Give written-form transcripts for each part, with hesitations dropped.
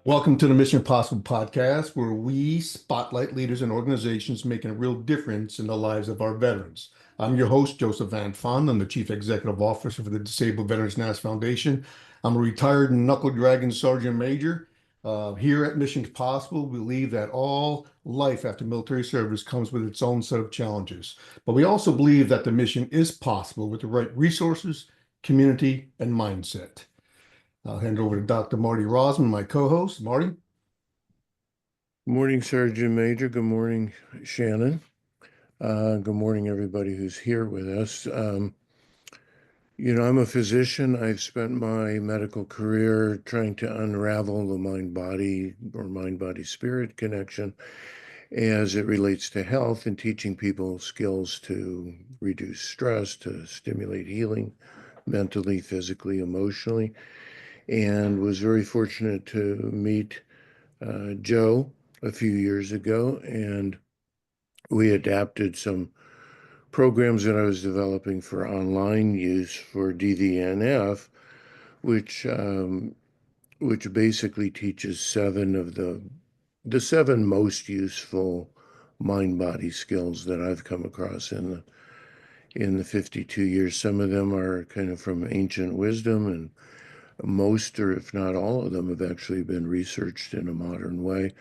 Welcome to the Mission Possible podcast, where we spotlight leaders and organizations making a real difference in the lives of our veterans. I'm your host, Joseph VanFonda. I'm the Chief Executive Officer for the Disabled Veterans National Foundation. I'm a retired knuckle dragon Sergeant Major. Here at Mission Possible, we believe that all life after military service comes with its own set of challenges. But we also believe that the mission is possible with the right resources, community, and mindset. I'll hand it over to Dr. Marty Rossman, my co-host. Marty? Good morning, Sergeant Major. Good morning, Shannon. Good morning, everybody who's here with us. I'm a physician. I've spent my medical career trying to unravel the mind-body or mind-body-spirit connection as it relates to health and teaching people skills to reduce stress, to stimulate healing mentally, physically, emotionally, and was very fortunate to meet Joe a few years ago, and we adapted some programs that I was developing for online use for DVNF, which basically teaches seven of the seven most useful mind-body skills that I've come across in the 52 years. Some of them are kind of from ancient wisdom, and most, or if not all of them, have actually been researched in a modern way.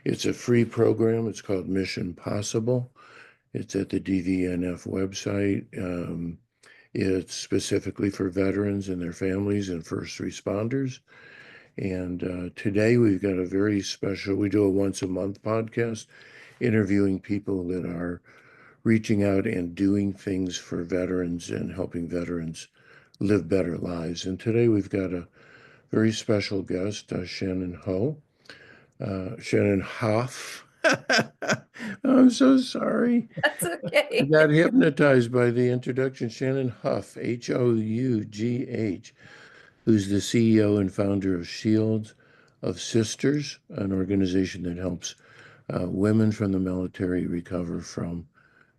It's a free program. It's called Mission Possible. It's at the DVNF website. It's specifically for veterans and their families and first responders. And today we've got a very special, we do a once a month podcast interviewing people that are reaching out and doing things for veterans and helping veterans live better lives. And today we've got a very special guest, Shannon Hough. Shannon Hough. I'm so sorry. That's okay. I got hypnotized by the introduction. Shannon Hough, Hough, who's the CEO and founder of Shields of Sisters, an organization that helps women from the military recover from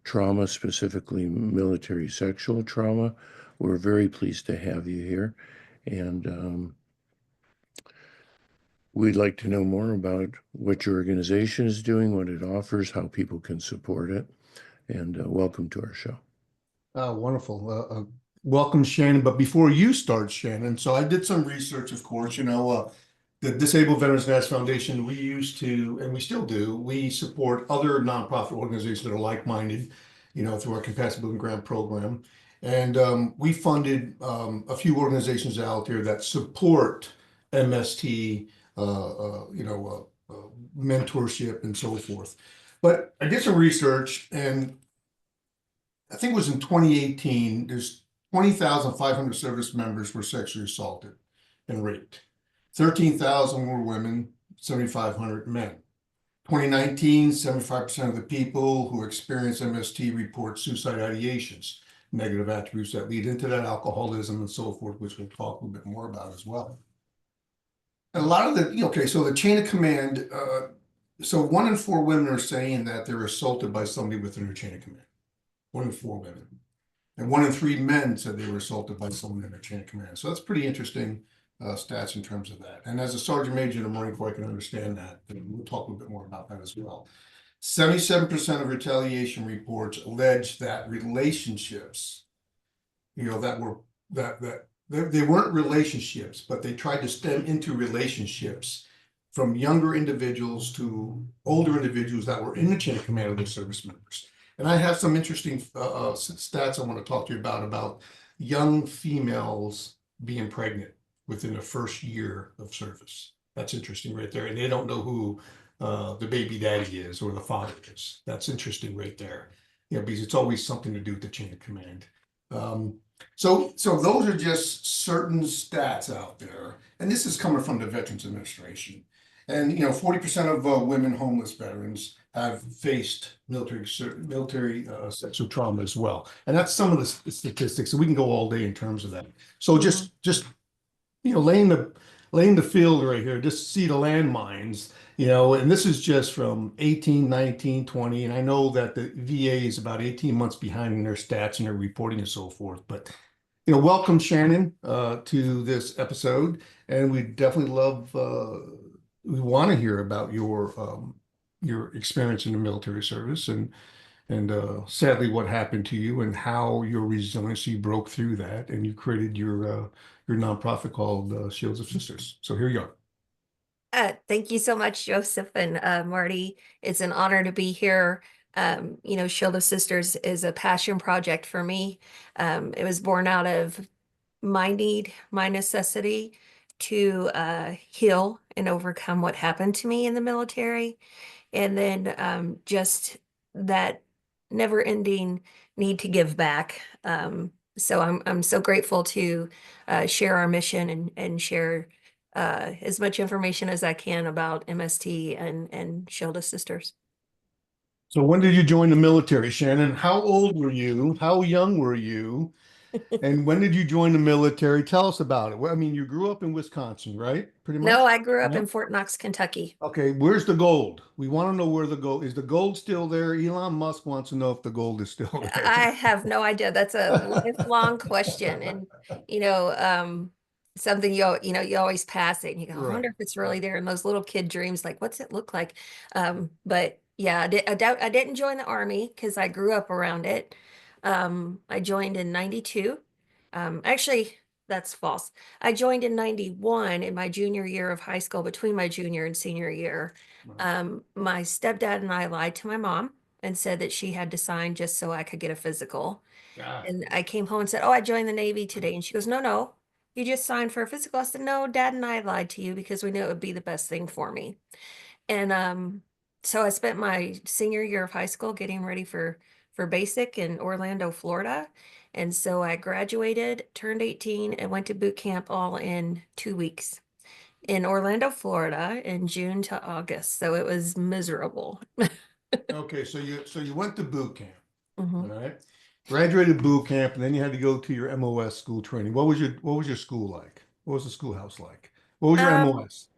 trauma, specifically military sexual trauma. We're very pleased to have you here. And we'd like to know more about what your organization is doing, what it offers, how people can support it. And welcome to our show. Wonderful. Welcome, Shannon. But before you start, Shannon, so I did some research, of course. The Disabled Veterans National Foundation, we used to, and we still do, we support other nonprofit organizations that are like-minded, through our Compatibility Grant Program. And we funded a few organizations out there that support MST, mentorship and so forth. But I did some research, and I think it was in 2018, there's 20,500 service members were sexually assaulted and raped. 13,000 were women, 7,500 men. 2019, 75% of the people who experience MST report suicide ideations, negative attributes that lead into that, alcoholism and so forth, which we'll talk a little bit more about as well. And a lot of so the chain of command, so 1 in 4 women are saying that they're assaulted by somebody within their chain of command. 1 in 4 women. And 1 in 3 men said they were assaulted by someone in their chain of command. So that's pretty interesting stats in terms of that. And as a Sergeant Major in the Marine Corps, I can understand that. And we'll talk a little bit more about that as well. 77% of retaliation reports allege that relationships, they weren't relationships, but they tried to stem into relationships from younger individuals to older individuals that were in the chain of command of their service members. And I have some interesting stats I want to talk to you about young females being pregnant within the first year of service. That's interesting right there. And they don't know who the baby daddy is or the father is. That's interesting right there. Because it's always something to do with the chain of command. So those are just certain stats out there. And this is coming from the Veterans Administration. And 40% of women homeless veterans have faced military sexual trauma as well. And that's some of the statistics. And we can go all day in terms of that. So just laying the field right here, just see the landmines, and this is just from 18, 19, 20. And I know that the VA is about 18 months behind in their stats and their reporting and so forth. But, welcome, Shannon, to this episode. And we definitely love we want to hear about your experience in the military service and sadly what happened to you and how your resiliency broke through that and you created your nonprofit called Shields of Sisters. So here you are. Thank you so much, Joseph and Marty. It's an honor to be here. Shield of Sisters is a passion project for me. It was born out of my need, my necessity to heal and overcome what happened to me in the military. And then just that never-ending need to give back. So I'm so grateful to share our mission and share as much information as I can about MST and Shield of Sisters. So when did you join the military, Shannon? How old were you? How young were you? And when did you join the military? Tell us about it. Well, I mean, you grew up in Wisconsin, right? Pretty much? No, I grew up No? in Fort Knox, Kentucky. Okay, where's the gold? We want to know where the gold is. The gold still there? Elon Musk wants to know if the gold is still I there. have no idea. That's a lifelong question. And, you know, something you always pass it and you go, I Right, wonder if it's really right. there. And those little kid dreams, like, what's it look like? But yeah, I didn't join the army because I grew up around it. I joined in 92. Actually, that's false. I joined in 91 in my junior year of high school, between my junior and senior year. Right. My stepdad and I lied to my mom and said that she had to sign just so I could get a physical. God. And I came home and said, oh, I joined the Navy today. And she goes, no, no, you just signed for a physical. I said, no, Dad and I lied to you because we knew it would be the best thing for me. And so I spent my senior year of high school getting ready for basic in Orlando, Florida. And so I graduated, turned 18, and went to boot camp all in 2 weeks in Orlando, Florida, in June to August. So it was miserable. Okay, so you went to boot camp, all Mhm. right? Graduated boot camp, and then you had to go to your MOS school training. What was your school like? What was the schoolhouse like? What was your Um, MOS?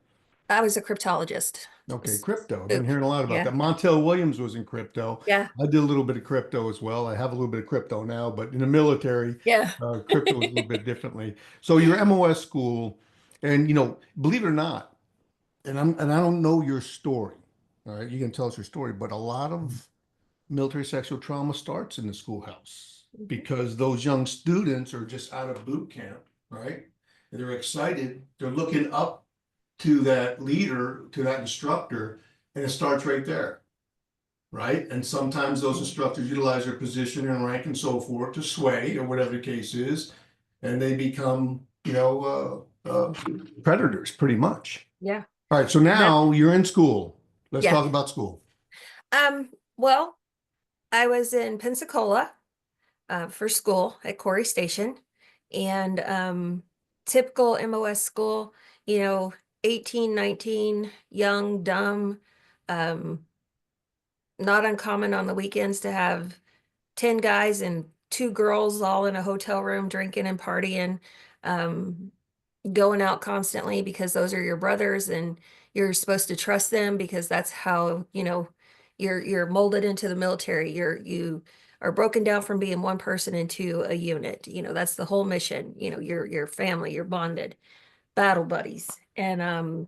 I was a cryptologist. Okay, crypto. I've been Spook. hearing a lot about Yeah. that. Montel Williams was in crypto. Yeah. I did a little bit of crypto as well. I have a little bit of crypto now, but in the military, Yeah. crypto was a little bit differently. So your MOS school, and believe it or not, and I don't know your story. All right, you can tell us your story, but a lot of military sexual trauma starts in the schoolhouse Mhm. because those young students are just out of boot camp, right? And they're excited. They're looking up to that leader, to that instructor, and it starts right there, right? And sometimes those instructors utilize their position and rank and so forth to sway or whatever the case is, and they become, predators pretty much. Yeah. All right, so That, now you're in school. Let's yeah. talk about school. Well, I was in Pensacola for school at Corey Station, and typical MOS school, you know, 18, 19, young, dumb, um, not uncommon on the weekends to have 10 guys and 2 girls all in a hotel room drinking and partying, um, going out constantly because those are your brothers and you're supposed to trust them because that's how, you're molded into the military. You are broken down from being one person into a unit. That's the whole mission. Your family, you're bonded, battle buddies. And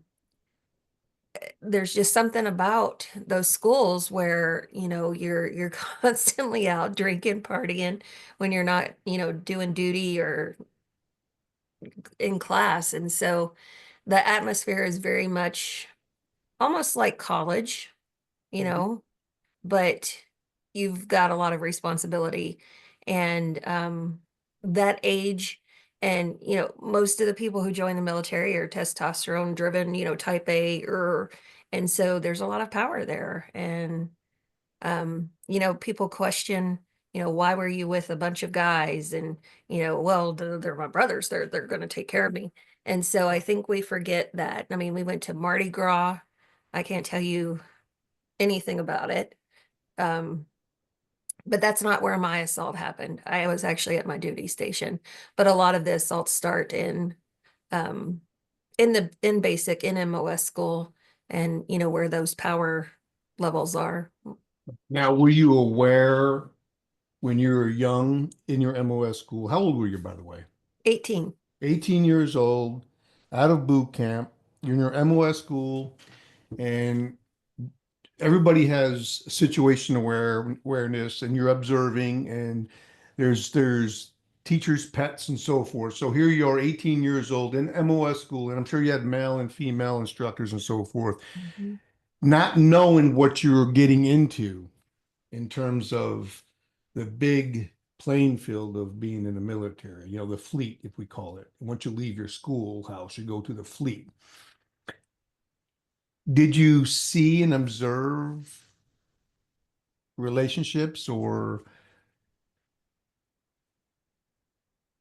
there's just something about those schools where, you're constantly out drinking, partying when you're not, doing duty or in class. And so the atmosphere is very much almost like college, you Mhm. know, but you've got a lot of responsibility and that age. And most of the people who join the military are testosterone driven, type A, and so there's a lot of power there. And people question, why were you with a bunch of guys? And well, they're my brothers, they're going to take care of me. And so I think we forget that. I mean, we went to Mardi Gras. I can't tell you anything about it. um but that's not where my assault happened. I was actually at my duty station, but a lot of the assaults start um in basic, in MOS school, and where those power levels are. Now, were you aware when you were young in your MOS school? How old were you, by the way? 18. 18 years old, out of boot camp. You're in your MOS school. and everybody has situation awareness, and you're observing, and there's teachers' pets and so forth. So here you are, 18 years old in MOS school, and I'm sure you had male and female instructors and so forth, Mhm. not knowing what you're getting into in terms of the big playing field of being in the military, the fleet, if we call it. Once you leave your schoolhouse, you go to the fleet. Did you see and observe relationships or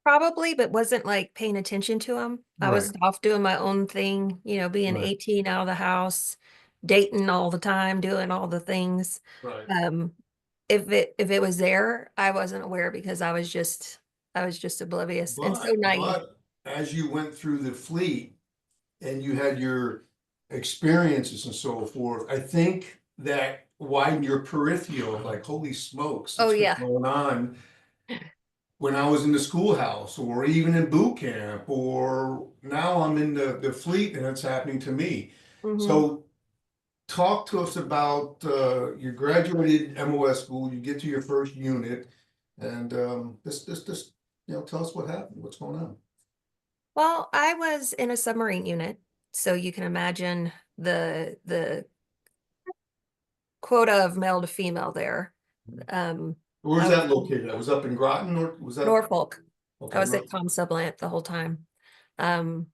Probably, but wasn't like paying attention to him. I right, was off doing my own thing, being right, 18 out of the house, dating all the time, doing all the things. right. Um, if it was there, I wasn't aware because I was just oblivious and so naive. But as you went through the fleet and you had your experiences and so forth, I think that widened your peripheral, like, holy smokes, Oh it's been yeah. going on when I was in the schoolhouse or even in boot camp, or now I'm in the fleet and it's happening to me. Hmm. So talk to us about you graduated MOS school, you get to your first unit, and this tell us what happened, what's going on. Well, I was in a submarine unit, so you can imagine the quota of male to female there. Um, Where was I was that located? I was up in Groton, or was that Norfolk. I okay? was at Comsublant the whole time. Um,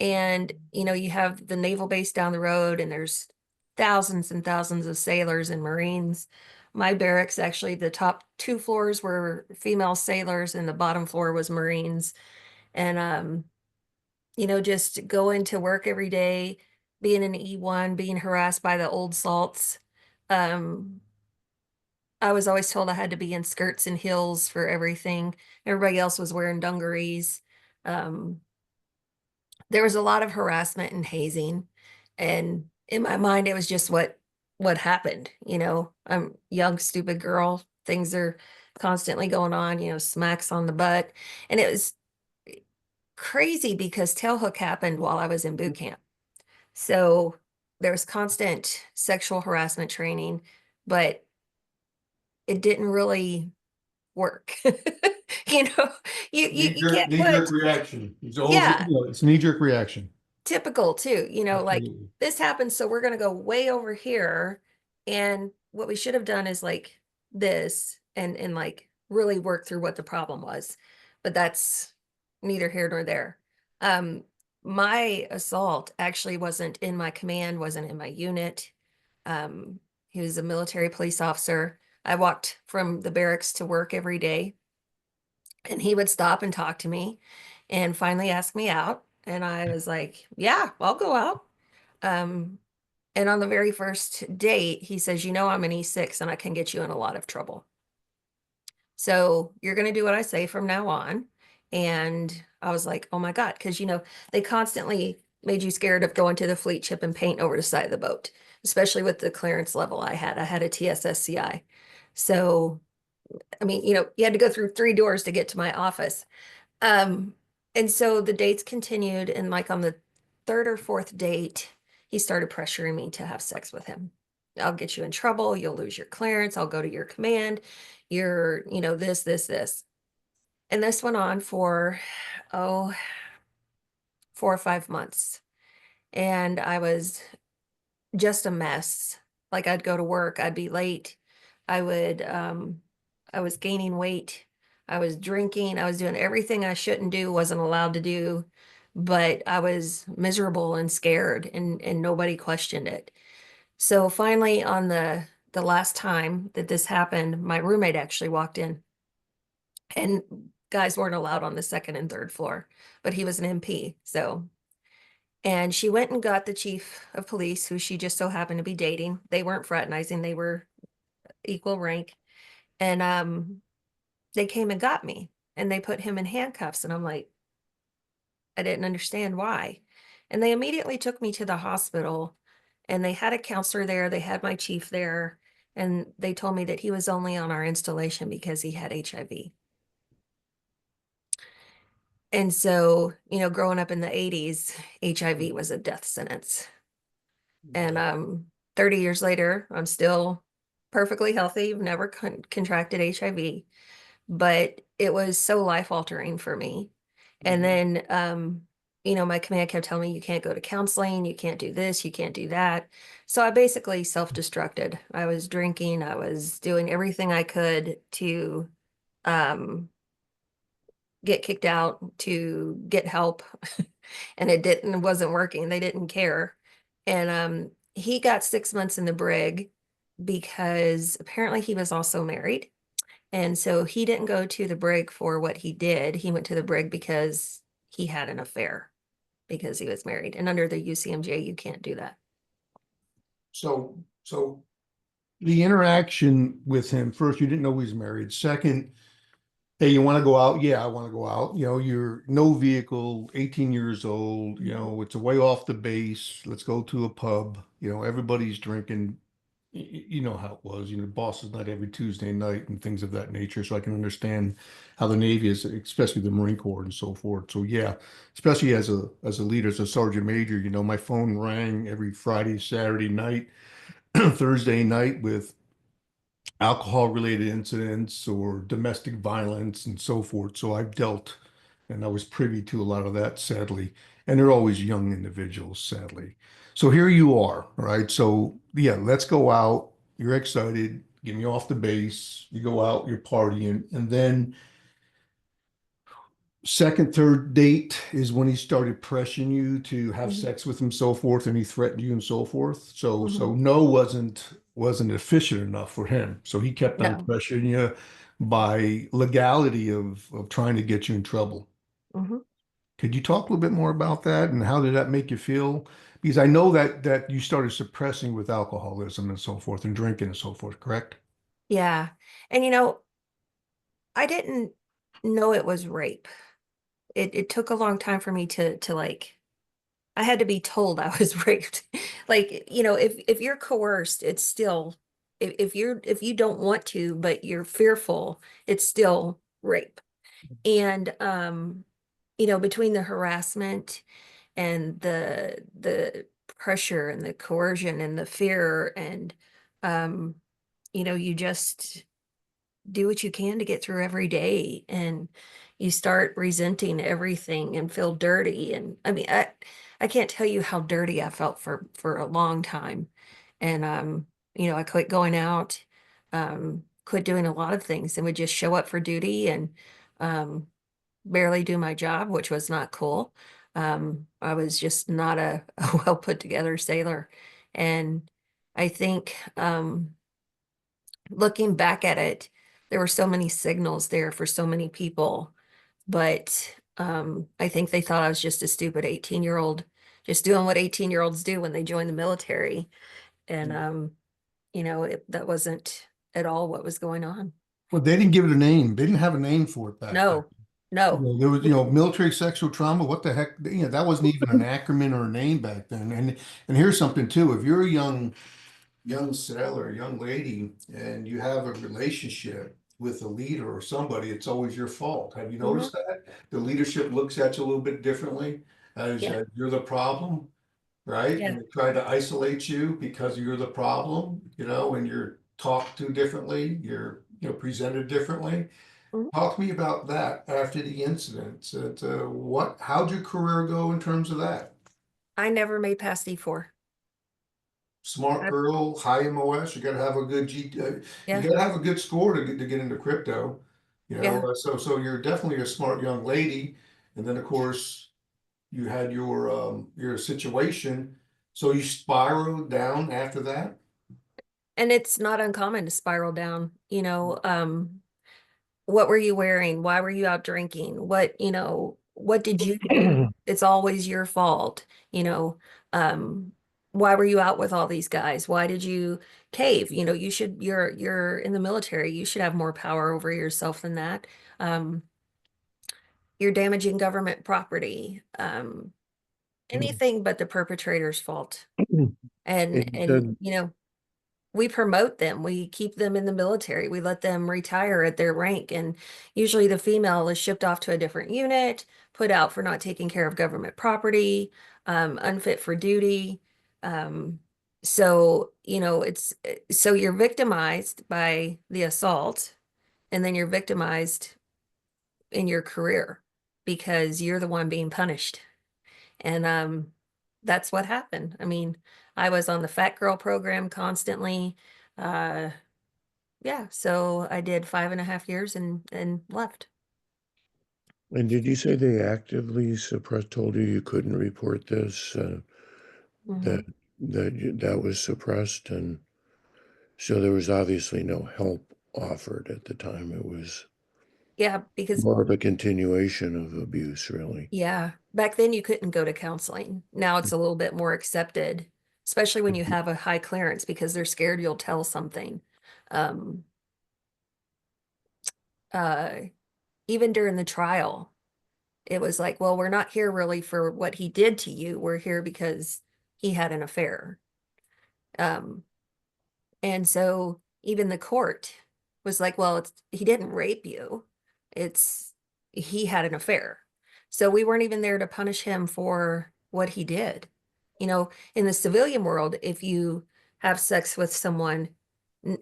and you have the naval base down the road, and there's thousands and thousands of sailors and Marines. My barracks, actually, the top two floors were female sailors, and the bottom floor was Marines. And just going to work every day, being an E1, being harassed by the old salts. Um, I was always told I had to be in skirts and heels for everything. Everybody else was wearing dungarees. Um, there was a lot of harassment and hazing, and in my mind it was just what happened. I'm a young stupid girl, things are constantly going on, smacks on the butt. And it was crazy because tailhook happened while I was in boot camp, so there was constant sexual harassment training, but it didn't really work. you know you can't Knee jerk put. reaction. It's always, Yeah, it's knee jerk reaction. typical too, like Absolutely. this happened, so we're going to go way over here, and what we should have done is like this, and like really work through what the problem was, but that's neither here nor there. um my assault actually wasn't in my command, wasn't in my unit. um he was a military police officer. I walked from the barracks to work every day, and he would stop and talk to me and finally ask me out. And I was like, yeah, I'll go out. Um, and on the very first date, he says, I'm an E6 and I can get you in a lot of trouble. So you're going to do what I say from now on. And I was like, oh my God, because, they constantly made you scared of going to the fleet chip and paint over the side of the boat, especially with the clearance level I had. I had a TSSCI. So, I mean, you had to go through 3 doors to get to my office. Um, and so the dates continued, and like on the third or fourth date, he started pressuring me to have sex with him. I'll get you in trouble, you'll lose your clearance, I'll go to your command, you're, this. And this went on for, oh, 4 or 5 months. And I was just a mess. Like I'd go to work, I'd be late. I was gaining weight. I was drinking. I was doing everything I shouldn't do, wasn't allowed to do, but I was miserable and scared, and nobody questioned it. So finally on the last time that this happened, my roommate actually walked in, and guys weren't allowed on the second and third floor, but he was an MP. And she went and got the chief of police, who she just so happened to be dating. They weren't fraternizing, they were equal rank. And they came and got me, and they put him in handcuffs. And I'm like, I didn't understand why. And they immediately took me to the hospital, and they had a counselor there. They had my chief there, and they told me that he was only on our installation because he had HIV. And so, growing up in the 80s, HIV was a death sentence. And 30 years later, I'm still perfectly healthy, never contracted HIV, but it was so life altering for me. And then, my command kept telling me, you can't go to counseling, you can't do this, you can't do that. So I basically self-destructed. I was drinking, I was doing everything I could to um, get kicked out, to get help. And it wasn't working. They didn't care. And he got 6 months in the brig because apparently he was also married. And so he didn't go to the brig for what he did. He went to the brig because he had an affair because he was married. And under the UCMJ, you can't do that. So the interaction with him, first, you didn't know he was married. Second, hey, you want to go out? Yeah, I want to go out. You're no vehicle, 18 years old, it's a way off the base. Let's go to a pub. Everybody's drinking. You know how it was, boss is not every Tuesday night and things of that nature. So I can understand how the Navy is, especially the Marine Corps and so forth. So yeah, especially as a leader, as a sergeant major, my phone rang every Friday, Saturday night, Thursday night with alcohol related incidents or domestic violence and so forth. So I've dealt and I was privy to a lot of that, sadly. And they're always young individuals, sadly. So here you are, right? So yeah, let's go out. You're excited, get me off the base. You go out, you're partying, and then second, third date is when he started pressuring you to have Mhm. sex with him, so forth, and he threatened you and so forth. So Mhm. no wasn't efficient enough for him. So he kept on No. pressuring you by legality of trying to get you in trouble. Mhm. Could you talk a little bit more about that and how did that make you feel? Because I know that you started suppressing with alcoholism and so forth and drinking and so forth, correct? Yeah. And I didn't know it was rape. It took a long time for me to like I had to be told I was raped. Like, if you're coerced, it's still if you don't want to, but you're fearful, it's still rape. And between the harassment and the pressure and the coercion and the fear and um, you just do what you can to get through every day, and you start resenting everything and feel dirty. And I mean, I can't tell you how dirty I felt for a long time. And I quit going out, quit doing a lot of things, and would just show up for duty and um barely do my job, which was not cool. I was just not a well put together sailor. And I think looking back at it, there were so many signals there for so many people. But I think they thought I was just a stupid 18-year-old, just doing what 18-year-olds do when they join the military. And that wasn't at all what was going on. Well, they didn't give it a name. They didn't have a name for it back then. No, no. There was, military sexual trauma. What the heck? That wasn't even an acronym or a name back then. And here's something too. If you're a young sailor, young lady, and you have a relationship with a leader or somebody, it's always your fault. Have you Mhm. noticed that? The leadership looks at you a little bit differently as Yeah, you're the problem, right? yeah. And they try to isolate you because you're the problem, and you're talked to differently, you're, presented differently. Mhm. Talk to me about that after the incident. How'd your career go in terms of that? I never made past E4. Smart I, girl, high MOS. You got to have a good you yeah, got to have a good score to get into crypto. yeah. So you're definitely a smart young lady. And then of course you had your situation. So you spiraled down after that. And it's not uncommon to spiral down, what were you wearing? Why were you out drinking? What did you do? It's always your fault, you know. Um, why were you out with all these guys? Why did you cave? You're in the military. You should have more power over yourself than that. Um, you're damaging government property. Anything but the perpetrator's fault. And And and we promote them. We keep them in the military. We let them retire at their rank. And usually the female is shipped off to a different unit, put out for not taking care of government property, unfit for duty. Um, So, so you're victimized by the assault, and then you're victimized in your career because you're the one being punished. And that's what happened. I mean, I was on the fat girl program constantly. Uh yeah, so I did 5.5 years and left. And did you say they actively suppressed, told you you couldn't report this, that Mhm. that was suppressed, and so there was obviously no help offered at the time. It was Yeah, because more of a continuation of abuse, really. yeah, back then you couldn't go to counseling. Now it's a little bit more accepted, especially when you have a high clearance because they're scared you'll tell something. Um, uh, Even during the trial, it was like, well, we're not here really for what he did to you. We're here because he had an affair. Um, and so even the court was like, well, he didn't rape you. It's he had an affair. So we weren't even there to punish him for what he did. In the civilian world, if you have sex with someone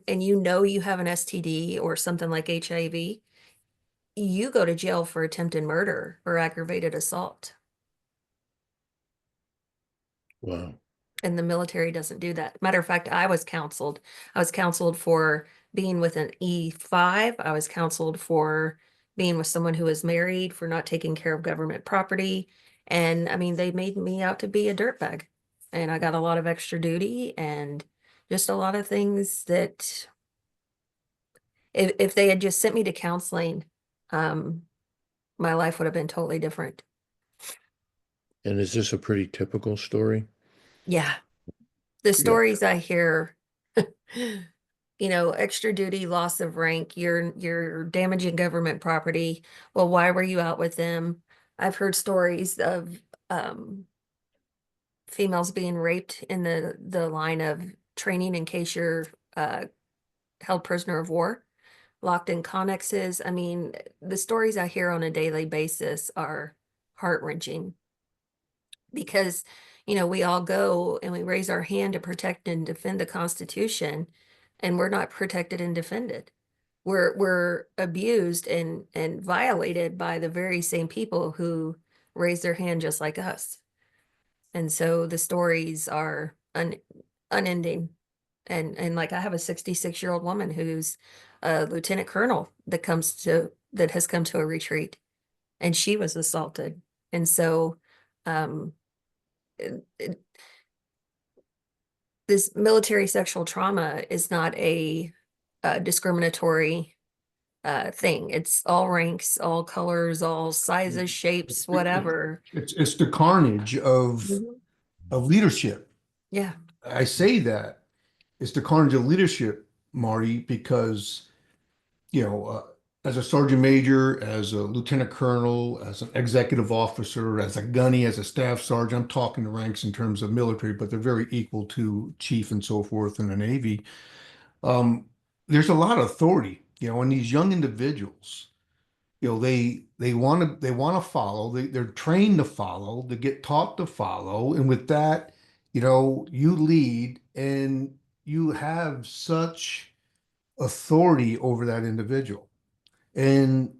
and you have an STD or something like HIV, you go to jail for attempted murder or aggravated assault. Wow. And the military doesn't do that. Matter of fact, I was counseled. I was counseled for being with an E5. I was counseled for being with someone who was married, for not taking care of government property. And I mean, they made me out to be a dirtbag. And I got a lot of extra duty and just a lot of things that if they had just sent me to counseling, um, my life would have been totally different. And is this a pretty typical story? Yeah. The Yeah. stories I hear, extra duty, loss of rank, you're damaging government property. Well, why were you out with them? I've heard stories of females being raped in the line of training in case you're held prisoner of war, locked in connexes. I mean, the stories I hear on a daily basis are heart-wrenching because we all go and we raise our hand to protect and defend the Constitution, and we're not protected and defended. We're abused and violated by the very same people who raise their hand just like us. And so the stories are unending. And like I have a 66-year-old woman who's a lieutenant colonel that has come to a retreat, and she was assaulted. And so um it- it- this military sexual trauma is not a discriminatory thing. It's all ranks, all colors, all sizes, shapes, whatever. It's the carnage Mhm. of leadership. Yeah. I say that it's the carnage of leadership, Marty, because you know, as a sergeant major, as a lieutenant colonel, as an executive officer, as a gunny, as a staff sergeant, I'm talking the ranks in terms of military, but they're very equal to chief and so forth in the Navy. Um, there's a lot of authority, and these young individuals, they want to follow. They're trained to follow. They get taught to follow, and with that, you lead and you have such authority over that individual. And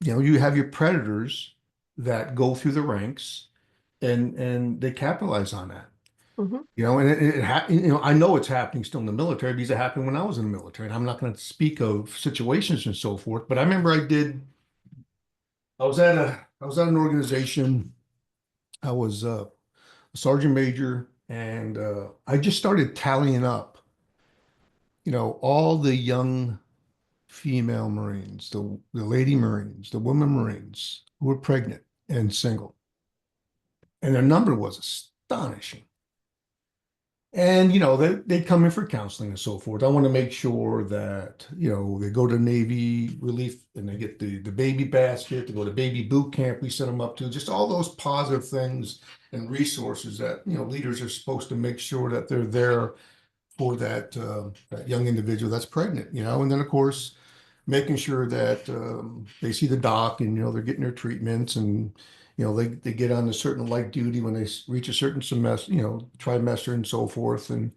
you have your predators that go through the ranks and they capitalize on that. Mhm. And I know it's happening still in the military because it happened when I was in the military. And I'm not going to speak of situations and so forth, but I remember I was at an organization. I was a sergeant major, and I just started tallying up, all the young female Marines, the lady Marines, the women Marines who were pregnant and single. And their number was astonishing. And, they come in for counseling and so forth. I want to make sure that, they go to Navy relief and they get the baby basket, to go to baby boot camp we set them up to, just all those positive things and resources that, leaders are supposed to make sure that they're there for that young individual that's pregnant, and then of course, making sure that they see the doc and they're getting their treatments and they get on a certain light duty when they reach a certain semester, trimester and so forth. And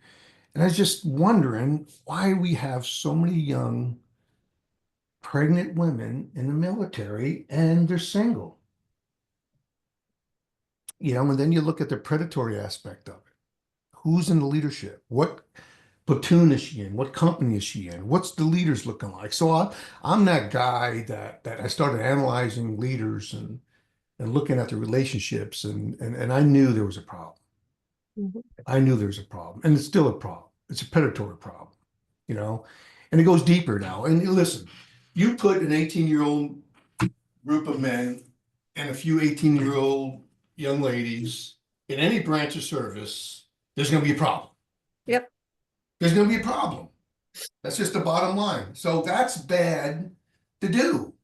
I was just wondering why we have so many young pregnant women in the military and they're single. And then you look at the predatory aspect of it. Who's in the leadership? What platoon is she in? What company is she in? What's the leaders looking like? So I'm that guy that I started analyzing leaders and looking at the relationships and I knew there was a problem. Mhm. I knew there was a problem, and it's still a problem. It's a predatory problem, you know, and it goes deeper now. And listen, you put an 18-year-old group of men and a few 18-year-old young ladies in any branch of service, there's going to be a problem. Yep. There's going to be a problem. That's just the bottom line. So that's bad to do.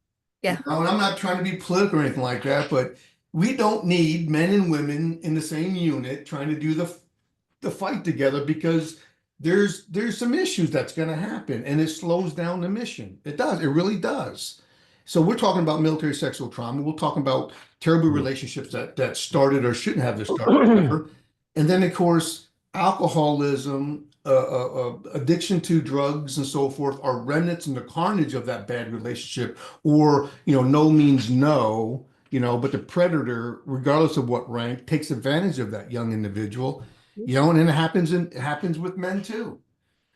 Yeah. And I'm not trying to be political or anything like that, but we don't need men and women in the same unit trying to do the fight together because there's some issues that's going to happen and it slows down the mission. It does. It really does. So we're talking about military sexual trauma. We're talking about terrible relationships that started or shouldn't have this started. And then, of course, alcoholism, addiction to drugs and so forth are remnants in the carnage of that bad relationship, or, no means no, but the predator, regardless of what rank, takes advantage of that young individual, and then it happens with men too.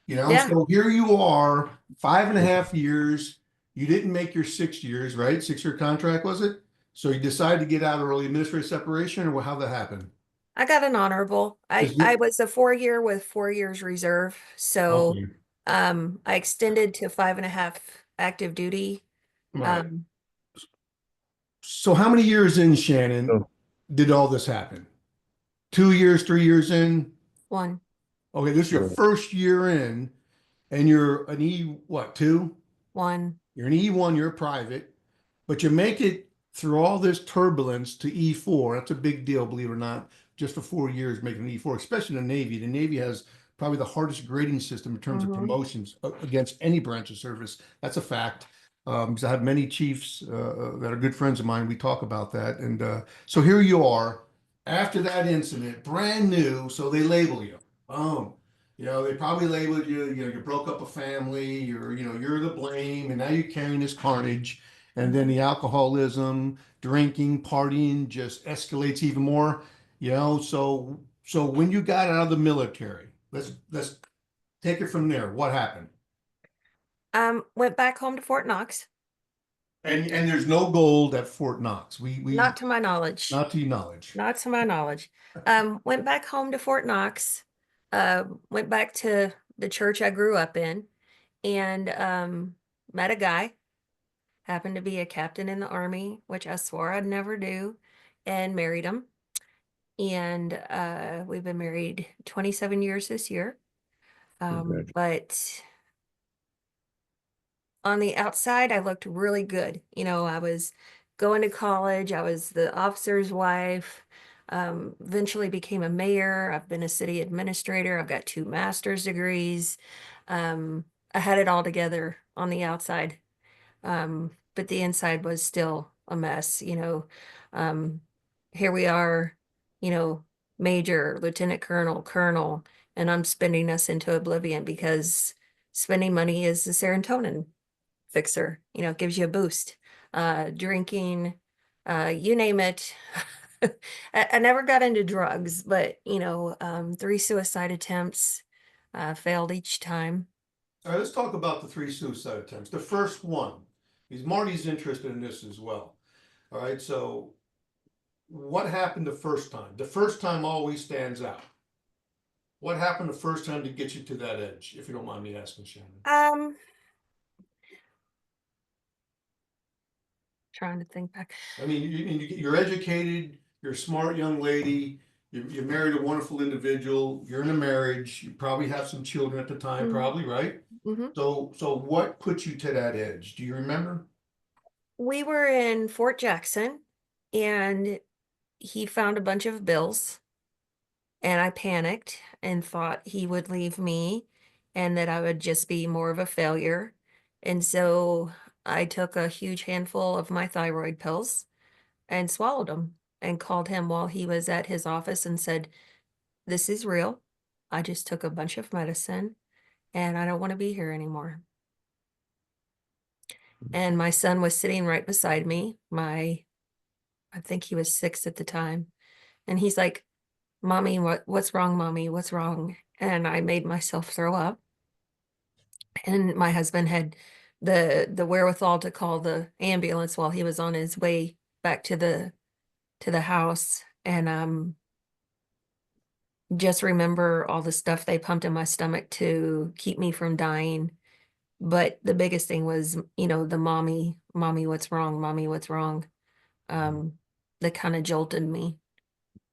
Yeah. So here you are, 5.5 years, you didn't make your 6 years, right? 6-year contract, was it? So you decided to get out early, administrative separation, or how'd that happen? I got an honorable. Is I it- was a 4-year with 4 years reserve. So Okay, I extended to 5.5 active duty. right. Um, So how many years in, Shannon, Oh, did all this happen? 2 years, 3 years in? one, Okay, this is your right. first year in, and you're an two? one. You're an E1, you're private, but you make it through all this turbulence to E4. That's a big deal, believe it or not, just for 4 years making an E4, especially in the Navy. The Navy has probably the hardest grading system in terms of Mhm. promotions against any branch of service. That's a fact. Because I have many chiefs that are good friends of mine. We talk about that. And so here you are after that incident, brand new. So they label you. Boom. They probably labeled you, you broke up a family, you're the blame, and now you're carrying this carnage. And then the alcoholism, drinking, partying just escalates even more. So when you got out of the military, let's take it from there. What happened? Went back home to Fort Knox. And there's no gold at Fort Knox. We Not to my knowledge. not to your knowledge. Not to my knowledge. Went back home to Fort Knox. Went back to the church I grew up in, and met a guy. Happened to be a captain in the Army, which I swore I'd never do, and married him. And we've been married 27 years this year. But on the outside, I looked really good. I was going to college. I was the officer's wife. Eventually became a mayor. I've been a city administrator. I've got 2 master's degrees. I had it all together on the outside. But the inside was still a mess. Um, Here we are, you know, major, lieutenant colonel, and I'm spending us into oblivion because spending money is the serotonin fixer, it gives you a boost. Drinking, you name it. I never got into drugs, but 3 suicide attempts, failed each time. All right, let's talk about the 3 suicide attempts. The first one, because Marty's interested in this as well. All right, so what happened the first time? The first time always stands out. What happened the first time to get you to that edge, if you don't mind me asking, Shannon? Trying to think back. I mean, you're educated, you're a smart young lady, you married a wonderful individual, you're in a marriage, you probably have some children at the time, Mhm. probably, right? hmm So what put you to that edge? Do you remember? We were in Fort Jackson, and he found a bunch of bills, and I panicked and thought he would leave me and that I would just be more of a failure. And so I took a huge handful of my thyroid pills and swallowed them. and called him while he was at his office and said, "This is real. I just took a bunch of medicine and I don't want to be here anymore." And my son was sitting right beside me. I think he was 6 at the time. And he's like, "Mommy, what's wrong, mommy? What's wrong?" And I made myself throw up. And my husband had the wherewithal to call the ambulance while he was on his way back to the house. And just remember all the stuff they pumped in my stomach to keep me from dying. But the biggest thing was, the mommy, what's wrong? Mommy, what's wrong? Um, that kind of jolted me.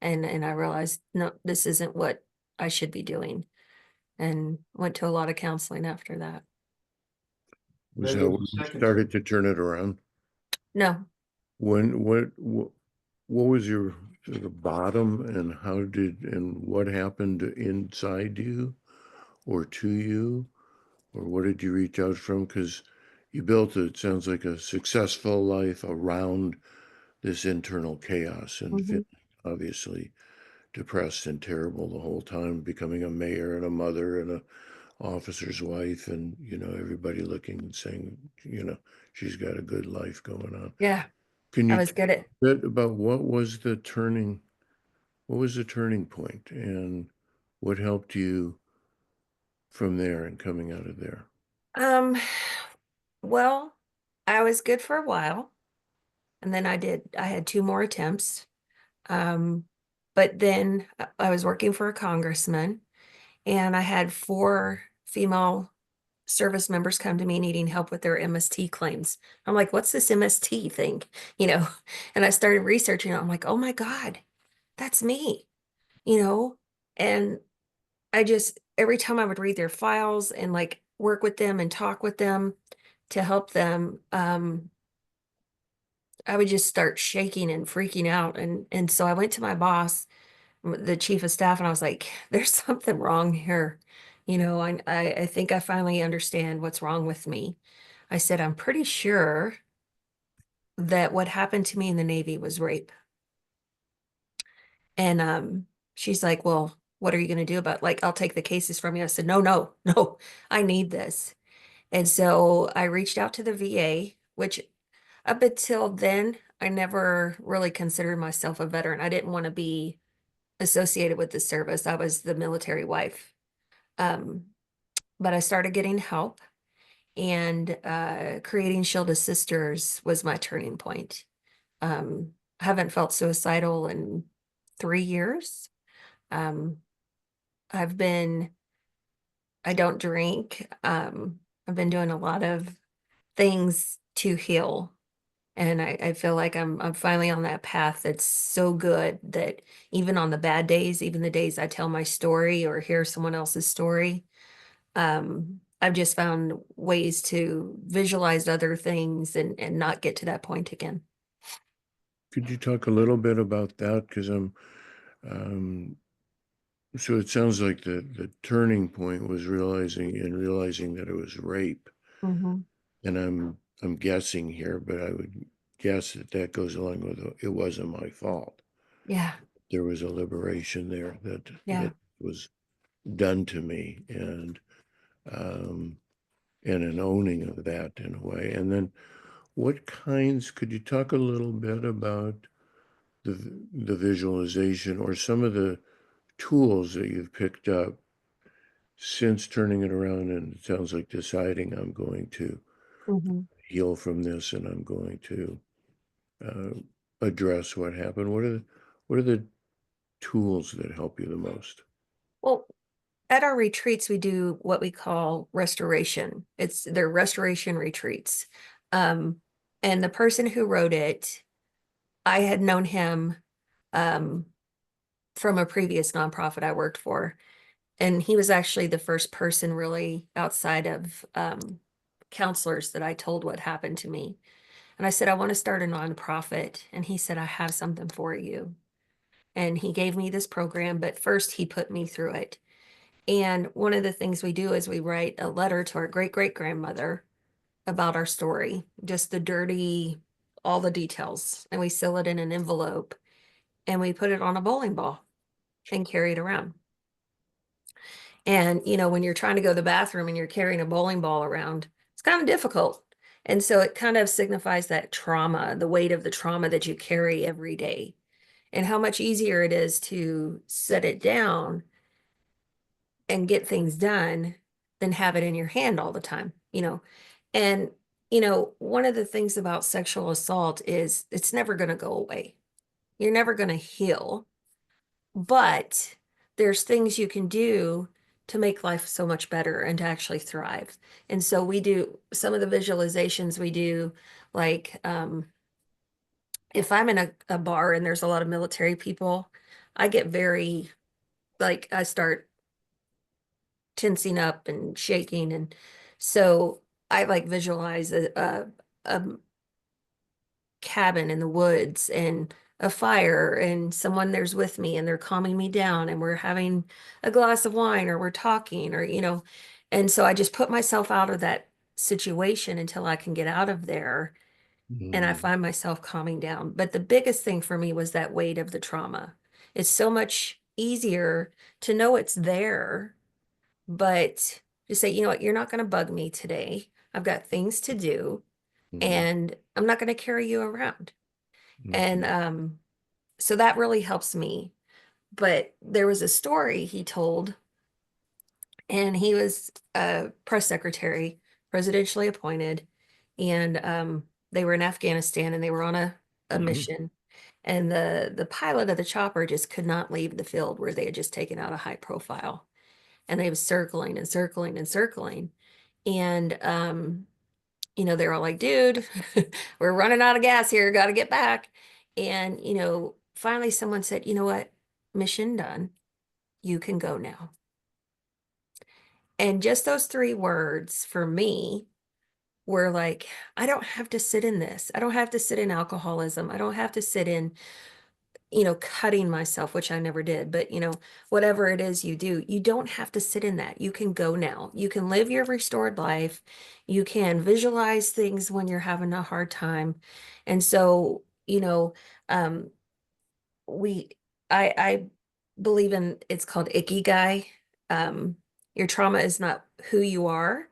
And I realized, no, this isn't what I should be doing. And went to a lot of counseling after that. Was Then that there's when a you second. started to turn it around? No. When, what was your sort of bottom, and what happened inside you or to you? Or what did you reach out from? Because you built it sounds like a successful life around this internal chaos, and Mhm. obviously depressed and terrible the whole time, becoming a mayor and a mother and a officer's wife, and everybody looking and saying, she's got a good life going on. Yeah, Can I you was tell good at. a bit about what was the turning point, and what helped you from there and coming out of there? Um, well, I was good for a while, and then I had 2 more attempts. Um, but then I was working for a congressman, and I had 4 female service members come to me needing help with their MST claims. I'm like, "What's this MST thing?" You know? And I started researching it. I'm like, "Oh my God, that's me." You know? And I just every time I would read their files and, like, work with them and talk with them to help them, I would just start shaking and freaking out. And so I went to my boss, the chief of staff, and I was like, "There's something wrong here. I think I finally understand what's wrong with me." I said, "I'm pretty sure that what happened to me in the Navy was rape." And she's like, "Well, what are you going to do about, like, I'll take the cases from you." I said, "No, no, no, I need this." And so I reached out to the VA, which up until then, I never really considered myself a veteran. I didn't want to be associated with the service. I was the military wife. Um, but I started getting help, and creating Shield of Sisters was my turning point. I haven't felt suicidal in 3 years. Um, I've been, I don't drink. I've been doing a lot of things to heal. And I feel like I'm finally on that path that's so good that even on the bad days, even the days I tell my story or hear someone else's story, I've just found ways to visualize other things and not get to that point again. Could you talk a little bit about that? Because um, so it sounds like the turning point was realizing that it was rape. Hmm. And I'm guessing here, but I would guess that goes along with it wasn't my fault. Yeah, There was a liberation there that yeah. was done to me, um, and an owning of that in a way. And then could you talk a little bit about the visualization or some of the tools that you've picked up since turning it around, and it sounds like deciding I'm going to Hmm. heal from this and I'm going to uh, address what happened. What are the tools that help you the most? Well, at our retreats, we do what we call restoration. They're restoration retreats. Um, and the person who wrote it, I had known him um, from a previous nonprofit I worked for. And he was actually the first person really outside of counselors that I told what happened to me. And I said, "I want to start a nonprofit." And he said, "I have something for you." And he gave me this program, but first he put me through it. And one of the things we do is we write a letter to our great great grandmother about our story, just the dirty, all the details, and we seal it in an envelope. and we put it on a bowling ball and carry it around. And, when you're trying to go to the bathroom and you're carrying a bowling ball around, it's kind of difficult. And so it kind of signifies that trauma, the weight of the trauma that you carry every day, and how much easier it is to set it down and get things done than have it in your hand all the time, And, one of the things about sexual assault is it's never going to go away. You're never going to heal, but there's things you can do to make life so much better and to actually thrive. And so we do some of the visualizations we do, like if I'm in a bar and there's a lot of military people, I get very, like, I start tensing up and shaking. And so I like visualize a cabin in the woods and a fire and someone there's with me and they're calming me down and we're having a glass of wine or we're talking or, and so I just put myself out of that situation until I can get out of there and I find myself calming down. But the biggest thing for me was that weight of the trauma. It's so much easier to know it's there, but just say, you know what, you're not going to bug me today. I've got things to do and I'm not going to carry you around. And so that really helps me. But there was a story he told, and he was a press secretary, presidentially appointed, and they were in Afghanistan and they were on a mission. And the pilot of the chopper just could not leave the field where they had just taken out a high profile. And they was circling and circling and circling. And they're all like, dude, we're running out of gas here, got to get back. And, finally someone said, you know what, mission done, you can go now. And just those 3 words for me were like, I don't have to sit in this. I don't have to sit in alcoholism. I don't have to sit in, cutting myself, which I never did, but whatever it is you do, you don't have to sit in that. You can go now. You can live your restored life. You can visualize things when you're having a hard time. And so, um, I believe in, it's called ikigai. Your trauma is not who you are.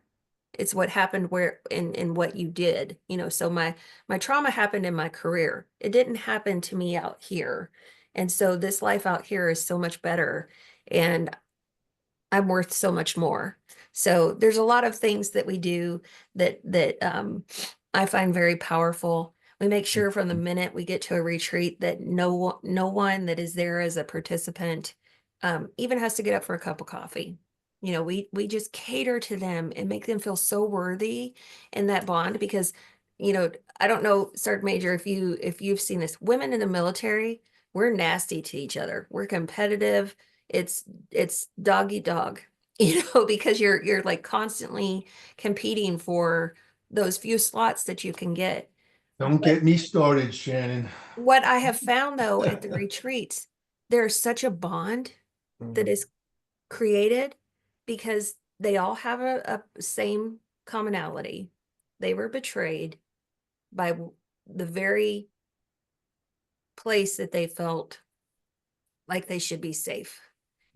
It's what happened where in what you did, so my trauma happened in my career. It didn't happen to me out here. And so this life out here is so much better and I'm worth so much more. So there's a lot of things that we do that I find very powerful. We make sure from the minute we get to a retreat that no one that is there as a participant even has to get up for a cup of coffee. We just cater to them and make them feel so worthy in that bond because, I don't know, Sergeant Major, if you've seen this, women in the military, we're nasty to each other. We're competitive. It's dog eat dog, because you're like constantly competing for those few slots that you can get. Don't get me started, Shannon. What I have found though at the retreats, there's such a bond that is created because they all have a same commonality. They were betrayed by the very place that they felt like they should be safe.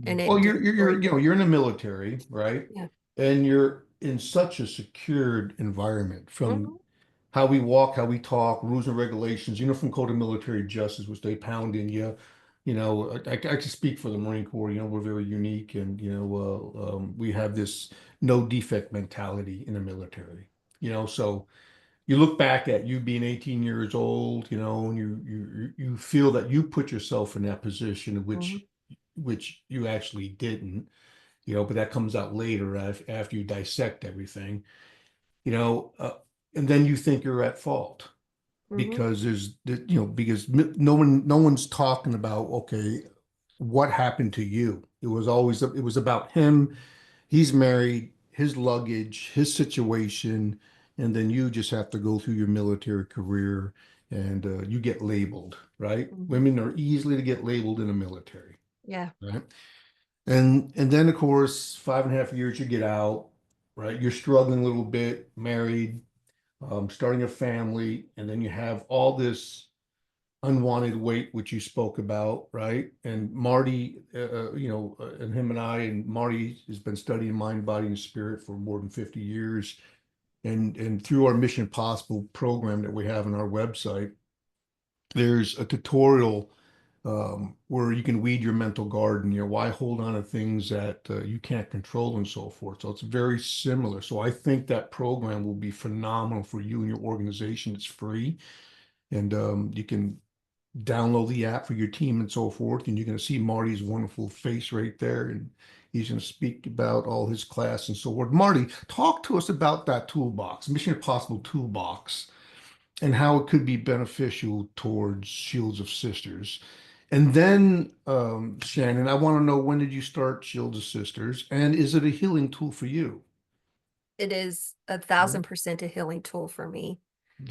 And Well, it you're in the military, right? Yeah. And you're in such a secured environment from Mhm. how we walk, how we talk, rules and regulations, from Code of Military Justice, which they pound in you. I can speak for the Marine Corps, we're very unique and, we have this no defect mentality in the military, so you look back at you being 18 years old, and you feel that you put yourself in that position, Mhm. which you actually didn't, but that comes out later after you dissect everything, you know, uh, and then you think you're at fault Mhm. because because no one's talking about, okay, what happened to you? It was about him. He's married, his luggage, his situation, and then you just have to go through your military career and you get labeled, right? Mhm. Women are easily to get labeled in the military, Yeah. right? And then of course, 5.5 years you get out, right? You're struggling a little bit, married, starting a family, and then you have all this unwanted weight, which you spoke about, right? And Marty, and him and Marty has been studying mind, body, and spirit for more than 50 years. And through our Mission Possible program that we have on our website, there's a tutorial where you can weed your mental garden, why hold on to things that you can't control and so forth. So it's very similar. So I think that program will be phenomenal for you and your organization. It's free, and you can download the app for your team and so forth. And you're going to see Marty's wonderful face right there. And he's going to speak about all his class and so forth. Marty, talk to us about that toolbox, Mission Impossible toolbox, and how it could be beneficial towards Shields of Sisters. And then, Shannon, I want to know, when did you start Shields of Sisters? And is it a healing tool for you? It is 1,000% a healing tool for me.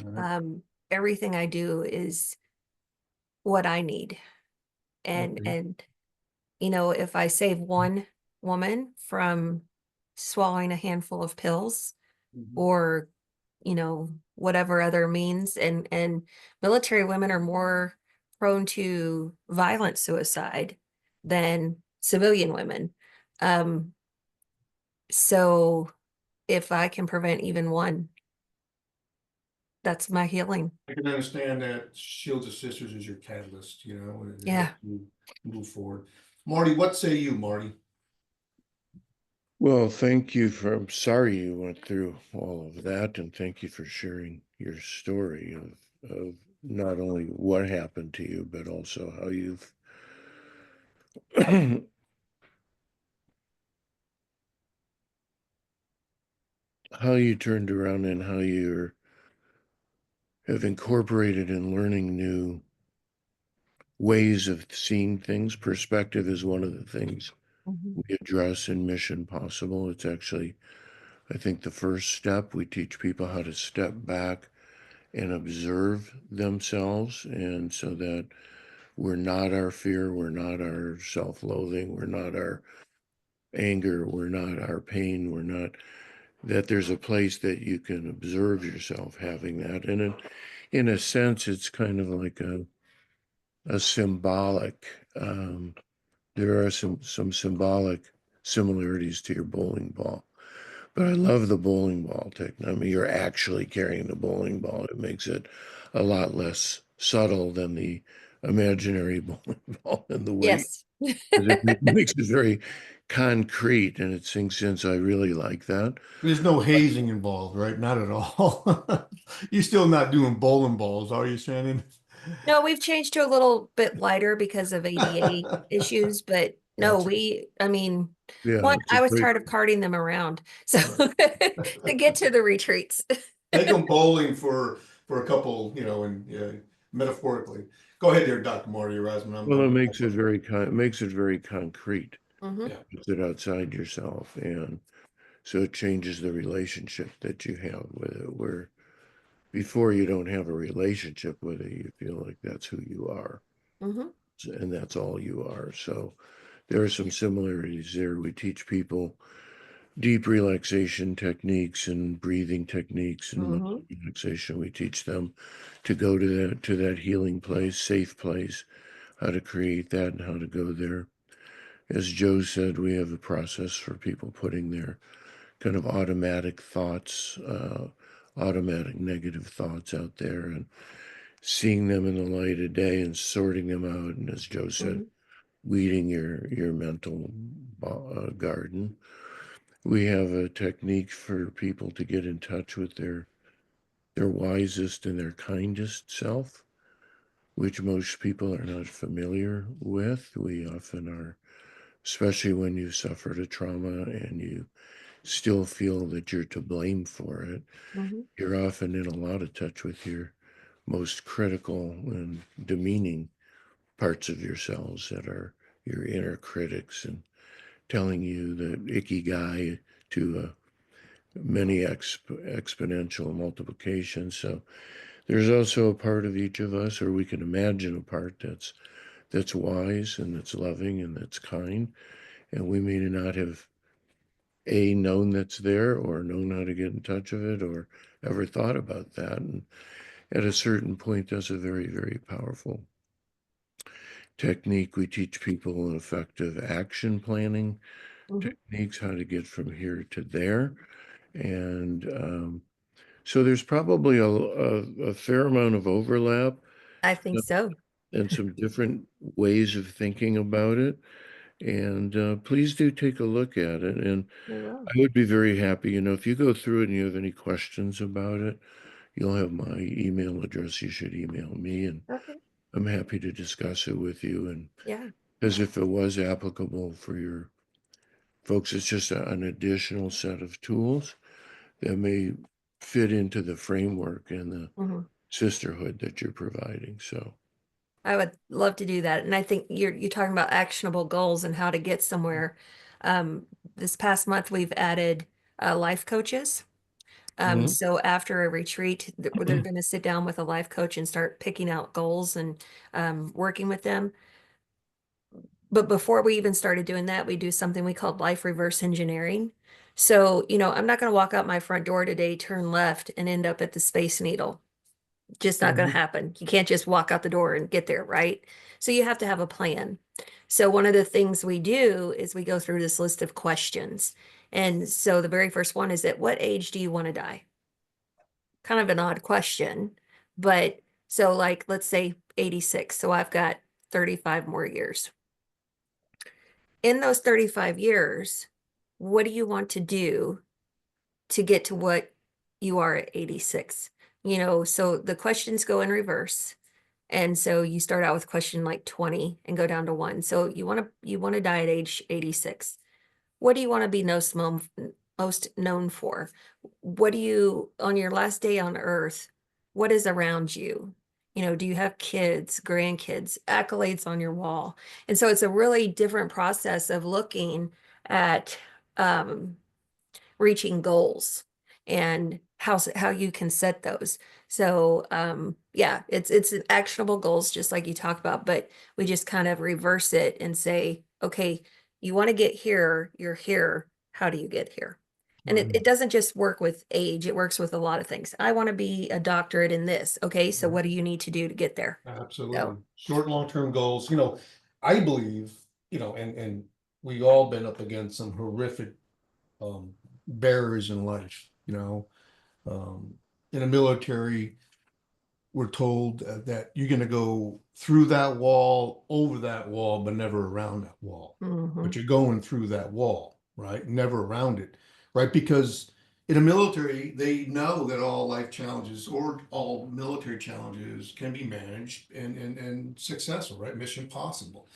All right. Everything I do is what I need. And Okay. if I save one woman from swallowing a handful of pills, Mhm. or whatever other means, and military women are more prone to violent suicide than civilian women. Um, so if I can prevent even one, that's my healing. I can understand that Shields of Sisters is your catalyst, and it Yeah. helps you move forward. Marty, what say you, Marty? Well, thank you for, I'm sorry you went through all of that, and thank you for sharing your story of not only what happened to you, but also how you've how you turned around and how you have incorporated and learning new ways of seeing things. Perspective is one of the things Mhm. we address in Mission Possible. It's actually, I think, the first step. We teach people how to step back and observe themselves, and so that we're not our fear, we're not our self-loathing, we're not our anger, we're not our pain, we're not, that there's a place that you can observe yourself having that. And in a sense, it's kind of like a symbolic, there are some symbolic similarities to your bowling ball. But I love the bowling ball technique. I mean, you're actually carrying the bowling ball. It makes it a lot less subtle than the imaginary bowling ball and the weight. Yes. 'Cause it makes it very concrete and it sinks in. So I really like that. There's no hazing involved, right? Not at all. You're still not doing bowling balls, are you, Shannon? No, we've changed to a little bit lighter because of ADA issues, but no, Gotcha. I mean, Yeah, one, it's a I was great. tired of carting them around. So Right. to get to the retreats. Take them bowling for a couple, and metaphorically. Go ahead there, Dr. Marty Rossman. Well, it makes it very it makes it very concrete. Mhm. Yeah. Puts it outside yourself, and so it changes the relationship that you have with it. Where before you don't have a relationship with it, you feel like that's who you are, Mhm. and that's all you are. So there are some similarities there. We teach people deep relaxation techniques and breathing techniques and muscle Mhm. relaxation. We teach them to go to that healing place, safe place, how to create that and how to go there. As Joe said, we have a process for people putting their kind of automatic thoughts, automatic negative thoughts out there, and seeing them in the light of day and sorting them out. And as Joe said, Mhm. weeding your mental garden. We have a technique for people to get in touch with their wisest and their kindest self, which most people are not familiar with. We often are, especially when you suffered a trauma and you still feel that you're to blame for it. Mhm. You're often in a lot of touch with your most critical and demeaning parts of yourselves that are your inner critics and telling you that ikigai to many exponential multiplication. So there's also a part of each of us, or we can imagine a part that's wise and that's loving and that's kind, and we may not have known that's there or known how to get in touch with it or ever thought about that. And at a certain point, that's a very, very powerful technique. We teach people an effective action planning techniques, how to get from here to there. And so there's probably a fair amount of overlap I think so. and some different ways of thinking about it. And please do take a look at it. And We will. I would be very happy, if you go through it and you have any questions about it, you'll have my email address. You should email me, and Okay. I'm happy to discuss it with you. And Yeah. as if it was applicable for your folks, it's just an additional set of tools that may fit into the framework and the Mhm. sisterhood that you're providing. So, I would love to do that. And I think you're talking about actionable goals and how to get somewhere. This past month, we've added life coaches. Mhm. So after a retreat, they're going to sit down with a life coach and start picking out goals and working with them. But before we even started doing that, we do something we call life reverse engineering. So, I'm not going to walk out my front door today, turn left, and end up at the Space Needle. Just not going to happen. You can't just walk out the door and get there, right? So you have to have a plan. So one of the things we do is we go through this list of questions. And so the very first one is, at what age do you want to die? Kind of an odd question, but so like, let's say 86. So I've got 35 more years. In those 35 years, what do you want to do to get to what you are at 86? So the questions go in reverse. And so you start out with question like 20 and go down to 1. So you want to die at age 86. What do you want to be most known for? What do you, on your last day on earth, what is around you? Do you have kids, grandkids, accolades on your wall? And so it's a really different process of looking at um, reaching goals and how you can set those. So yeah, it's an actionable goals just like you talked about, but we just kind of reverse it and say, okay, you want to get here, you're here. How do you get here? And it doesn't just work with age, it works with a lot of things. I want to be a doctorate in this. Okay, so what do you need to do to get there? Absolutely. Short, long-term goals, I believe, and we all been up against some horrific barriers in life, in the military, we're told that you're going to go through that wall, over that wall, but never around that wall. Mhm. But you're going through that wall, right? Never around it, right? Because in the military, they know that all life challenges or all military challenges can be managed and successful, right? Mission possible.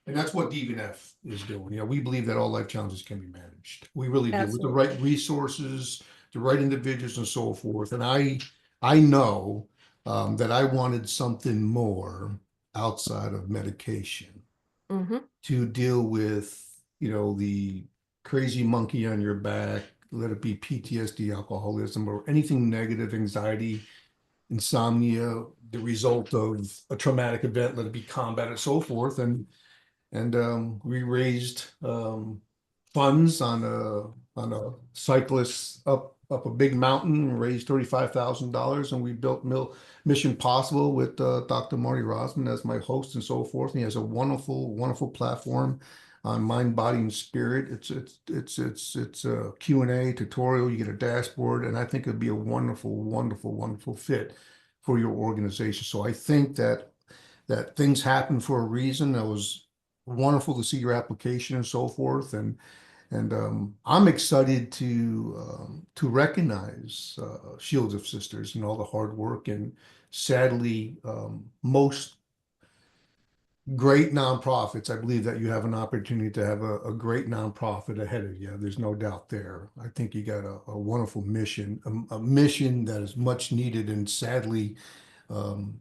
And that's what DVNF is doing. We believe that all life challenges can be managed. We really do, with the Absolutely. right resources, the right individuals and so forth. And I know that I wanted something more outside of medication Hmm. to deal with, the crazy monkey on your back, let it be PTSD, alcoholism, or anything negative, anxiety, insomnia, the result of a traumatic event, let it be combat and so forth. And we raised funds on a cyclist up a big mountain, raised $35,000, and we built Mission Possible with Dr. Marty Rossman as my host and so forth. And he has a wonderful, wonderful platform on mind, body, and spirit. It's a Q&A tutorial. You get a dashboard, and I think it'd be a wonderful, wonderful, wonderful fit for your organization. So I think that things happen for a reason. That was wonderful to see your application and so forth. And I'm excited to recognize Shields of Sisters and all the hard work. And sadly, most great nonprofits, I believe that you have an opportunity to have a great nonprofit ahead of you. There's no doubt there. I think you got a wonderful mission, a mission that is much needed. And sadly,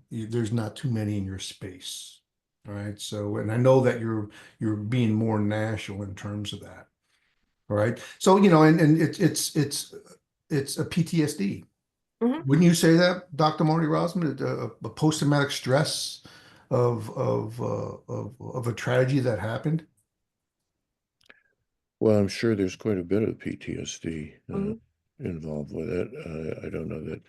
there's not too many in your space. All right. So, and I know that you're being more national in terms of that. All right. So, and it's a PTSD. Hmm. Wouldn't you say that, Dr. Marty Rossman, a post-traumatic stress of a tragedy that happened? Well, I'm sure there's quite a bit of PTSD Hmm. involved with it. I don't know that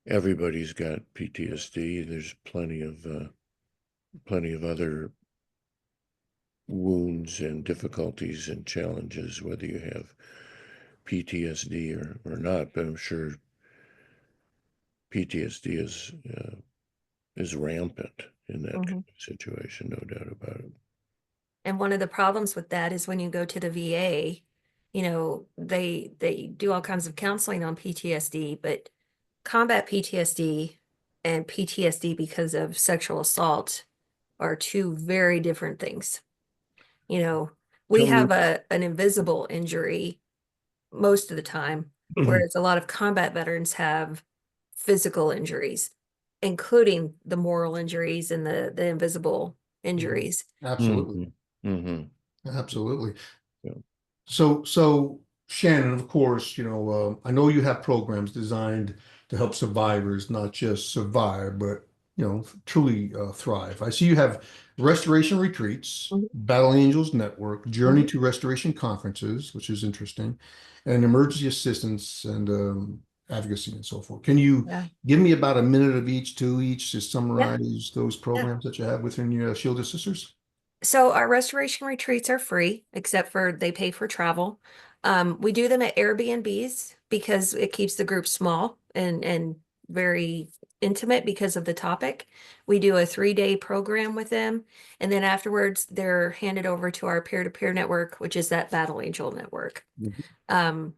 everybody's got PTSD. There's plenty of other wounds and difficulties and challenges, whether you have PTSD or not. But I'm sure PTSD is rampant in that kind of situation, no doubt about it. And one of the problems with that is when you go to the VA, you know, they do all kinds of counseling on PTSD, but combat PTSD and PTSD because of sexual assault are two very different things. You know, we Tell me, have an invisible injury most of the time, whereas a lot of combat veterans have physical injuries, including the moral injuries and the invisible injuries. Absolutely. Mm-hmm. Absolutely. Yeah. So Shannon, of course, I know you have programs designed to help survivors not just survive, but truly thrive. I see you have restoration retreats, Mhm. Battle Angels Network, Journey Mhm. to Restoration conferences, which is interesting, and emergency assistance and advocacy and so forth. Can you Yeah. give me about a minute of each, two each, to Yeah. summarize those Yeah. programs that you have within your Shielded Sisters? So our restoration retreats are free, except for they pay for travel. We do them at Airbnbs because it keeps the group small and very intimate because of the topic. We do a 3-day program with them, and then afterwards they're handed over to our peer-to-peer network, which is that Battle Angel network. Mhm. Um,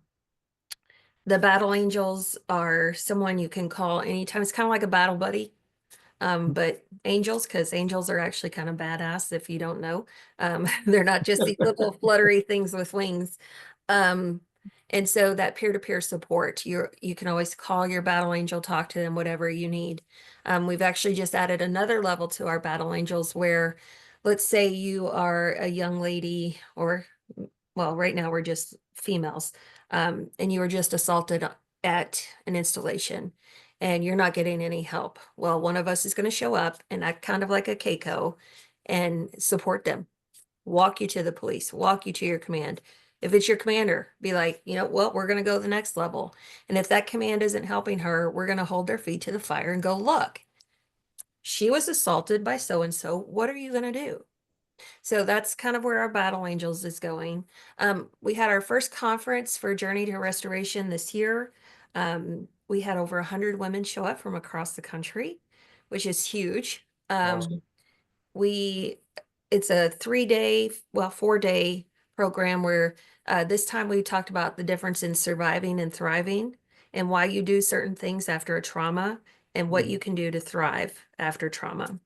the Battle Angels are someone you can call anytime. It's kind of like a battle buddy. But angels, because angels are actually kind of badass if you don't know. They're not just these little fluttery things with wings. Um, and so that peer-to-peer support, you can always call your battle angel, talk to them, whatever you need. We've actually just added another level to our battle angels where, let's say you are a young lady, or well, right now we're just females, and you were just assaulted at an installation and you're not getting any help. Well, one of us is going to show up and act kind of like a Keiko and support them, walk you to the police, walk you to your command. If it's your commander, be like, well, we're going to go to the next level. And if that command isn't helping her, we're going to hold their feet to the fire and go, look, she was assaulted by so and so. What are you going to do? So that's kind of where our Battle Angels is going. We had our first conference for Journey to Restoration this year. We had over 100 women show up from across the country, which is huge. Awesome. We it's a 3-day, well, 4-day program where this time we talked about the difference in surviving and thriving and why you do certain things after a trauma and what you can do to thrive after trauma.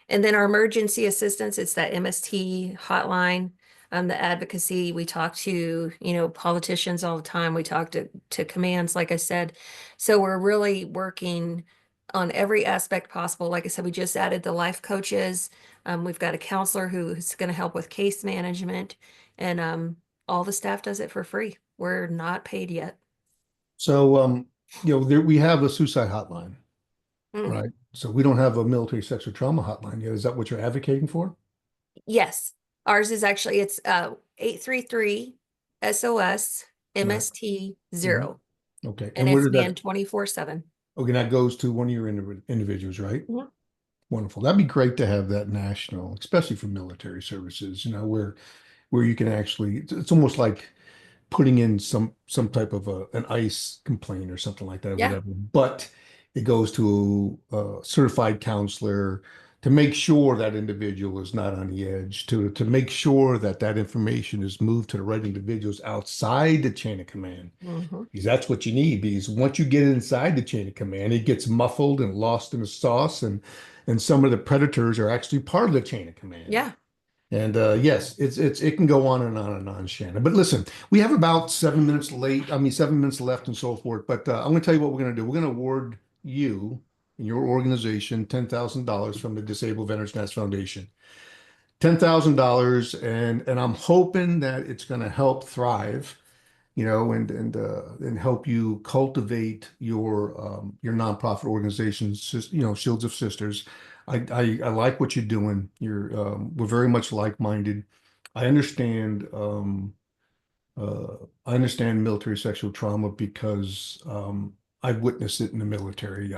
And then our emergency assistance, it's that MST hotline, the advocacy. We talk to, politicians all the time. We talk to commands, like I said. So we're really working on every aspect possible. Like I said, we just added the life coaches. We've got a counselor who's going to help with case management, and all the staff does it for free. We're not paid yet. So, we have a suicide hotline, Mm. right? So we don't have a military sexual trauma hotline yet. Is that what you're advocating for? Yes, ours is actually it's 833 SOS Right. MST Mhm. 0, Okay. and And where it's does that, manned 24/7. okay, that goes to one of your individuals, right? Mhm. Wonderful. That'd be great to have that national, especially for military services, where you can actually, it's almost like putting in some type of an ICE complaint or something like that, or Yeah. whatever. But it goes to a certified counselor to make sure that individual is not on the edge, to make sure that that information is moved to the right individuals outside the chain of command. Mhm. Because that's what you need. Because once you get inside the chain of command, it gets muffled and lost in the sauce, and some of the predators are actually part of the chain of command. Yeah. And yes, it can go on and on and on, Shannon. But listen, we have about 7 minutes late. I mean, 7 minutes left and so forth. But I'm going to tell you what we're going to do. We're going to award you and your organization $10,000 from the Disabled Veterans Nest Foundation. $10,000, and I'm hoping that it's going to help Thrive, and help you cultivate your nonprofit organizations, Shields of Sisters. I like what you're doing. We're very much like-minded. I understand I understand military sexual trauma because I've witnessed it in the military.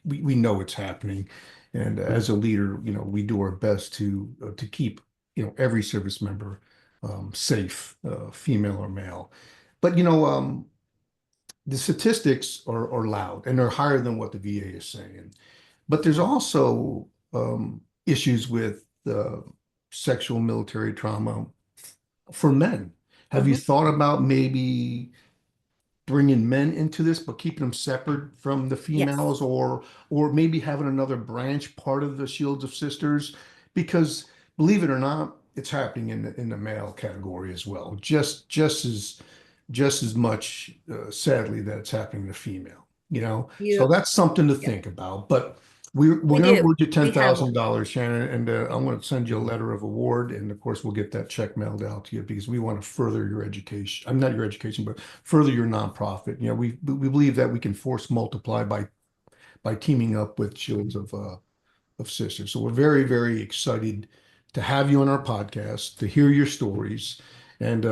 We know it's happening. And as a leader, we do our best to keep, every service member safe, female or male. But, the statistics are loud and they're higher than what the VA is saying. But there's also issues with sexual military trauma for men. Have you thought about maybe bringing men into this, but keeping them separate from the Yes. females, or maybe having another branch part of the Shields of Sisters? Because believe it or not, it's happening in the male category as well. Just as much, sadly, that it's happening to female. So that's something to Yep. think about. But we're We going to do. award you We have one. $10,000, Shannon, and I'm going to send you a letter of award, and of course we'll get that check mailed out to you because we want to further your education. I'm not your education, but further your nonprofit. We believe that we can force multiply by teaming up with Shields of Sisters. So we're very, very excited to have you on our podcast, to hear your stories, and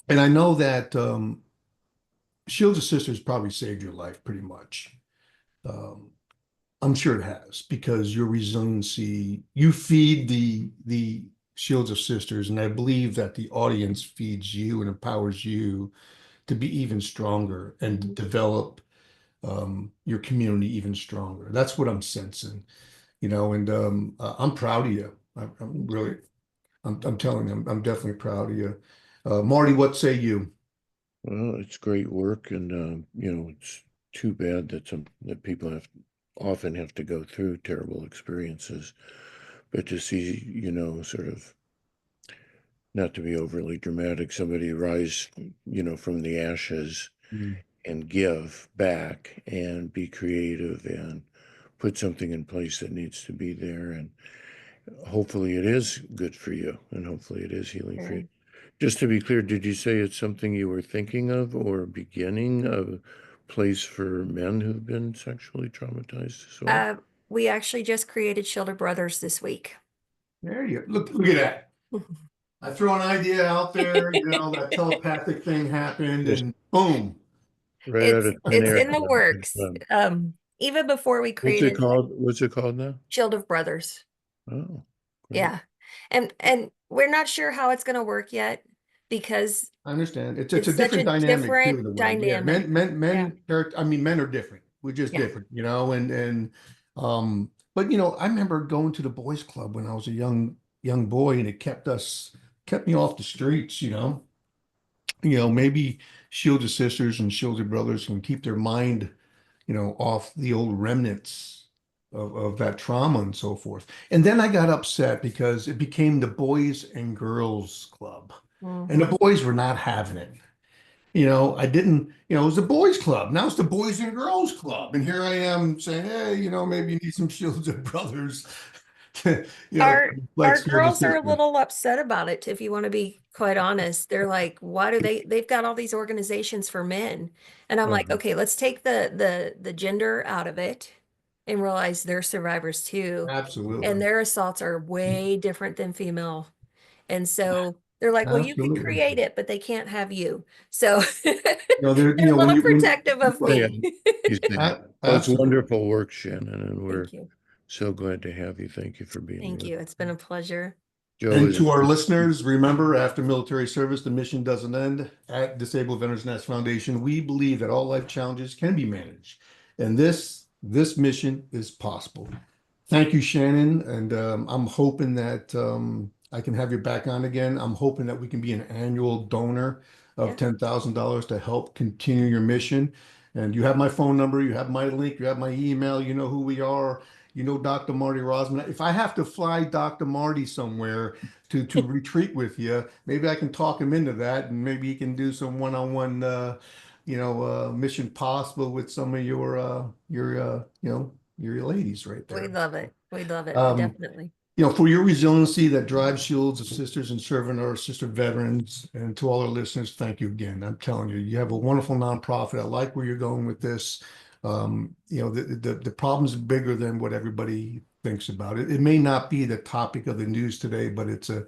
I know that Shields of Sisters probably saved your life pretty much. Um, I'm sure it has, because your resiliency, you feed the Shields of Sisters, and I believe that the audience feeds you and empowers you to be even stronger and to develop your community even stronger. That's what I'm sensing, and I'm proud of you. I'm really, I'm telling you, I'm definitely proud of you. Marty, what say you? Well, it's great work, and it's too bad that people often have to go through terrible experiences, but to see, sort of, not to be overly dramatic, somebody rise, from the ashes Mm. and give back and be creative and put something in place that needs to be there, and hopefully it is good for you, and hopefully it is healing for you. Sure. Just to be clear, did you say it's something you were thinking of or beginning of a place for men who've been sexually traumatized as well? We actually just created Shield of Brothers this week. There you go. Look at that. I throw an idea out there, that telepathic thing happened, Just and boom. right out of thin It's air. in the works. Even before we What's it created called? What's it called now? Shield of Brothers. Oh, great. Yeah. And we're not sure how it's going to work yet because I understand. It's it's a such a different dynamic too, different the way. Yeah, dynamic. men are different. We're just Yeah. different, but I remember going to the boys club when I was a young boy, and it kept me off the streets, maybe Shielded Sisters and Shielded Brothers can keep their mind, off the old remnants of that trauma and so forth. And then I got upset because it became the Boys and Girls Club, and the boys were not having it. I didn't, it was the boys club. Now it's the Boys and Girls Club. And here I am saying, hey, maybe you need some Shielded Brothers to, Our like girls are a Sisters. little upset about it, if you want to be quite honest. They're like, why do they've got all these organizations for men? And I'm like, okay, let's take the gender out of it and realize they're survivors too. Absolutely. And their assaults are way different than female. And so they're like, well, you can Absolutely. create it, but they can't have you. So They're, they're a when little you, protective of Oh, yeah. me. You said, well, it's absolutely. wonderful work, Shannon, and we're Thank you. so glad to have you. Thank you for being Thank with you. us. It's been a pleasure. Joe And is to our listeners, remember, after military service, the mission doesn't end. At Disabled Veterans Nest Foundation, we believe that all life challenges can be managed, and this mission is possible. Thank you, Shannon, and I'm hoping that I can have you back on again. I'm hoping that we can be an annual donor of Yeah. $10,000 to help continue your mission. And you have my phone number, you have my link, you have my email, you know who we are. Dr. Marty Rossman. If I have to fly Dr. Marty somewhere to retreat with you, maybe I can talk him into that, and maybe he can do some one-on-one, Mission Possible with some of your ladies right there. We'd love it. We'd love it. Um, Definitely. For your resiliency that drives Shields of Sisters and serving our sister veterans, and to all our listeners, thank you again. I'm telling you, you have a wonderful nonprofit. I like where you're going with this. The problem's bigger than what everybody thinks about it. It may not be the topic of the news today, but it's a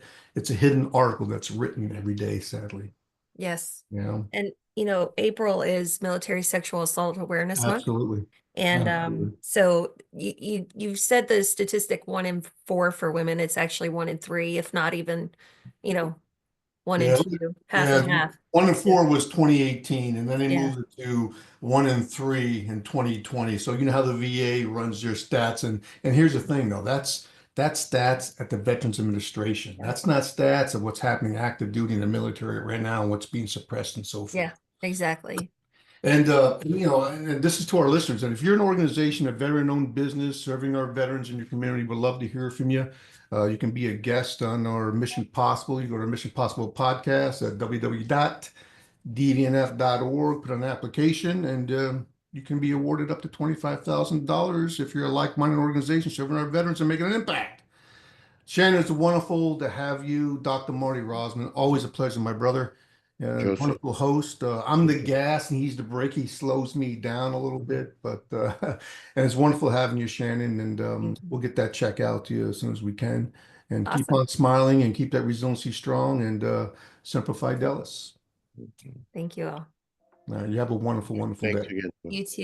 hidden article that's written every day, sadly. Yes. You know, And you know, April is Military Sexual Assault Awareness Month. Absolutely. And Absolutely. so you said the statistic 1 in 4 for women. It's actually 1 in 3, if not even, you know, 1 in 2, half Yeah, and half. 1 in 4 was 2018, and then they Yeah. moved it to 1 in 3 in 2020. So you know how the VA runs their stats, and here's the thing though, that's stats at the Veterans Administration. That's not stats of what's happening active duty in the military right now and what's being suppressed and so forth. Yeah, exactly. And you know, and this is to our listeners. And if you're an organization, a veteran-owned business serving our veterans in your community, we'd love to hear from you. You can be a guest on our Mission Possible. You go to Mission Possible podcast at www.dvnf.org, put an application, and you can be awarded up to $25,000 if you're a like-minded organization serving our veterans and making an impact. Shannon, it's wonderful to have you, Dr. Marty Rossman. Always a pleasure, my brother. Joseph. Wonderful host. I'm the gas and he's the brake. He slows me down a little bit, but and it's wonderful having you, Shannon. And we'll get that check out to you as soon as we can. And keep Awesome. on smiling and keep that resiliency strong and Semper Fidelis. Thank you all. You have a wonderful, wonderful Thanks day. again. You too.